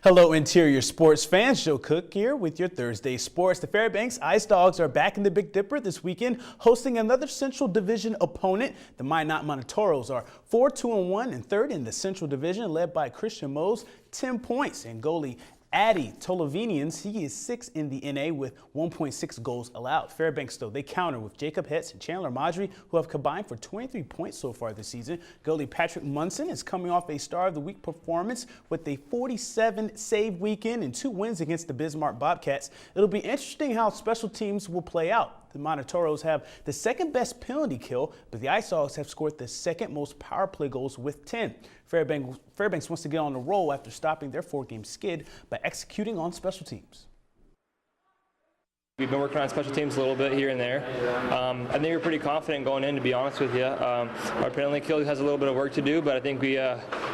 Hello, Interior Sports fans. Joe Cook here with your Thursday sports. The Fairbanks Ice Dogs are back in the Big Dipper this weekend, hosting another Central Division opponent. The Minot Montoros are 4-2-1 and third in the Central Division, led by Christian Mose, 10 points, and goalie Addy Tolovinians, he is 6th in the NA with 1.6 goals allowed. Fairbanks, though, they counter with Jacob Hetz and Chandler Maudry, who have combined for 23 points so far this season. Goalie Patrick Munson is coming off a Star of the Week performance with a 47-save weekend and 2 wins against the Bismarck Bobcats. It'll be interesting how special teams will play out. The Montoros have the second best penalty kill, but the Ice Dogs have scored the second most power play goals with 10. Fairbanks wants to get on the roll after stopping their 4-game skid by executing on special teams. We've been working on special teams a little bit here and there. I think we're pretty confident going in, to be honest with you. Our penalty kill has a little bit of work to do, but I think we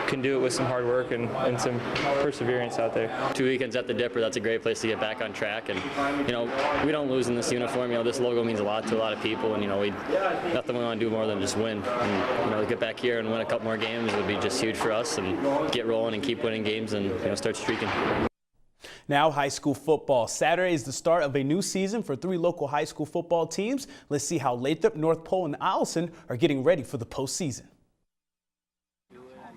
can do it with some hard work and some perseverance out there. 2 weekends at the Dipper, that's a great place to get back on track. And, you know, we don't lose in this uniform. You know, this logo means a lot to a lot of people, and, you know, nothing we want to do more than just win. And, you know, get back here and win a couple more games would be just huge for us, and get rolling and keep winning games and, you know, start streaking. Now, high school football. Saturday is the start of a new season for 3 local high school football teams. Let's see how Lathrop, North Pole, and Eielson are getting ready for the postseason.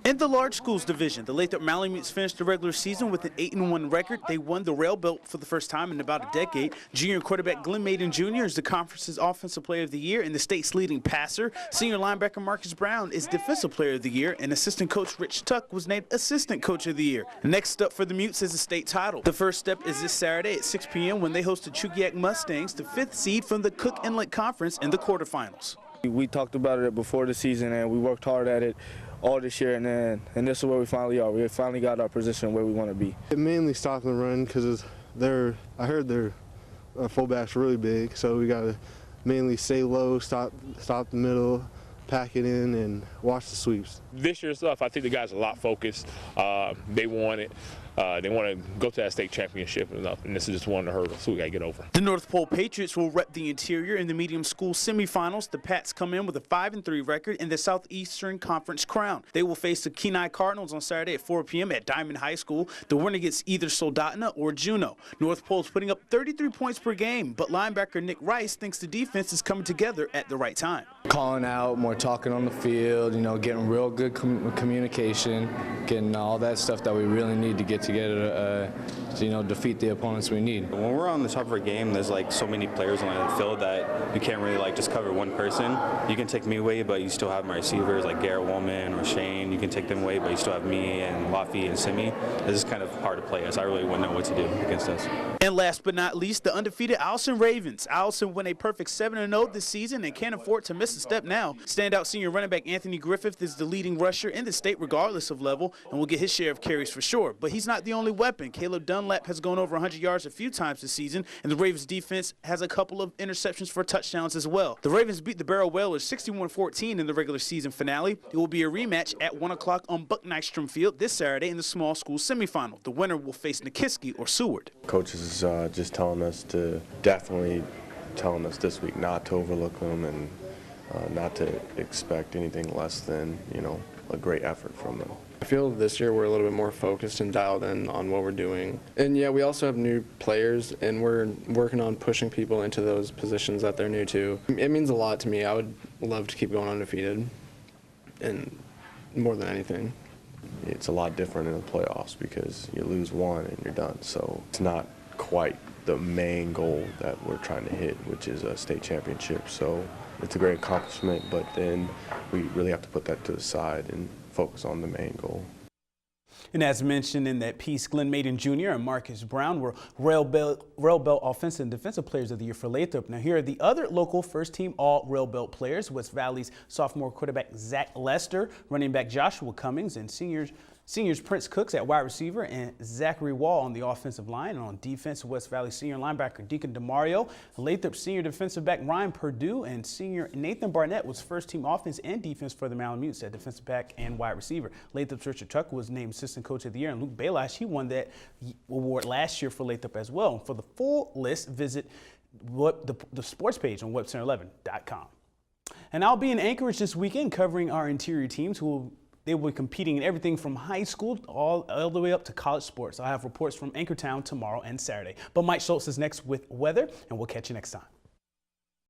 In the large schools division, the Lathrop Malamutes finished the regular season with an 8-1 record. They won the Rail Belt for the first time in about a decade. Junior quarterback Glenn Maiden Jr. is the conference's Offensive Player of the Year and the state's leading passer. Senior linebacker Marcus Brown is Defensive Player of the Year, and assistant coach Rich Tuck was named Assistant Coach of the Year. Next up for the Mutes is the state title. The first step is this Saturday at 6 p.m. when they host the Chugiak Mustangs, the 5th seed from the Cook Inlet Conference, in the quarterfinals. We talked about it before the season, and we worked hard at it all this year, and this is where we finally are. We finally got our position where we want to be. It mainly stop and run because I heard their fullback's really big, so we got to mainly stay low, stop the middle, pack it in, and watch the sweeps. This year's stuff, I think the guys are a lot focused. They want it. They want to go to that state championship and this is just one of the hurdles, so we got to get over. The North Pole Patriots will rep the interior in the medium school semifinals. The Pats come in with a 5-3 record in the Southeastern Conference crown. They will face the Kenai Cardinals on Saturday at 4 p.m. at Diamond High School. The winner gets either Soldotna or Juneau. North Pole's putting up 33 points per game, but linebacker Nick Rice thinks the defense is coming together at the right time. Calling out, more talking on the field, you know, getting real good communication, getting all that stuff that we really need to get together to, you know, defeat the opponents we need. When we're on the top of our game, there's like so many players on the field that you can't really like just cover one person. You can take me away, but you still have my receivers like Garrett Woolman or Shane. You can take them away, but you still have me and Laffy and Simi. This is kind of hard to play us. I really wouldn't know what to do against us. And last but not least, the undefeated Eielson Ravens. Eielson went a perfect 7-0 this season and can't afford to miss a step now. Standout senior running back Anthony Griffith is the leading rusher in the state regardless of level and will get his share of carries for sure. But he's not the only weapon. Caleb Dunlap has gone over 100 yards a few times this season, and the Ravens defense has a couple of interceptions for touchdowns as well. The Ravens beat the Barrow Whalers 61-14 in the regular season finale. It will be a rematch at 1 o'clock on Buck Nystrom Field this Saturday in the small school semifinal. The winner will face Nikiski or Seward. Coaches is just definitely telling us this week not to overlook them and not to expect anything less than, you know, a great effort from them. I feel this year we're a little bit more focused and dialed in on what we're doing. And yeah, we also have new players, and we're working on pushing people into those positions that they're new to. It means a lot to me. I would love to keep going undefeated, and more than anything. It's a lot different in the playoffs because you lose one and you're done. So it's not quite the main goal that we're trying to hit, which is a state championship. So it's a great accomplishment, but then we really have to put that to the side and focus on the main goal. And as mentioned in that piece, Glenn Maiden Jr. and Marcus Brown were Rail Belt Offensive and Defensive Players of the Year for Lathrop. Now here are the other local first-team All-Rail Belt players. West Valley's sophomore quarterback Zach Lester, running back Joshua Cummings, and seniors Prince Cooks at wide receiver and Zachary Wall on the offensive line. And on defense, West Valley senior linebacker Deacon DeMario, Lathrop senior defensive back Ryan Purdue, and senior Nathan Barnett was first-team offense and defense for the Malamutes at defensive back and wide receiver. Lathrop's Richard Tuck was named Assistant Coach of the Year, and Luke Balash, he won that award last year for Lathrop as well. For the full list, visit the sports page on webcenter11.com. And I'll be in Anchorage this weekend covering our interior teams who will They will be competing in everything from high school all the way up to college sports. I'll have reports from Anchortown tomorrow and Saturday. But Mike Schultz is next with weather, and we'll catch you next time.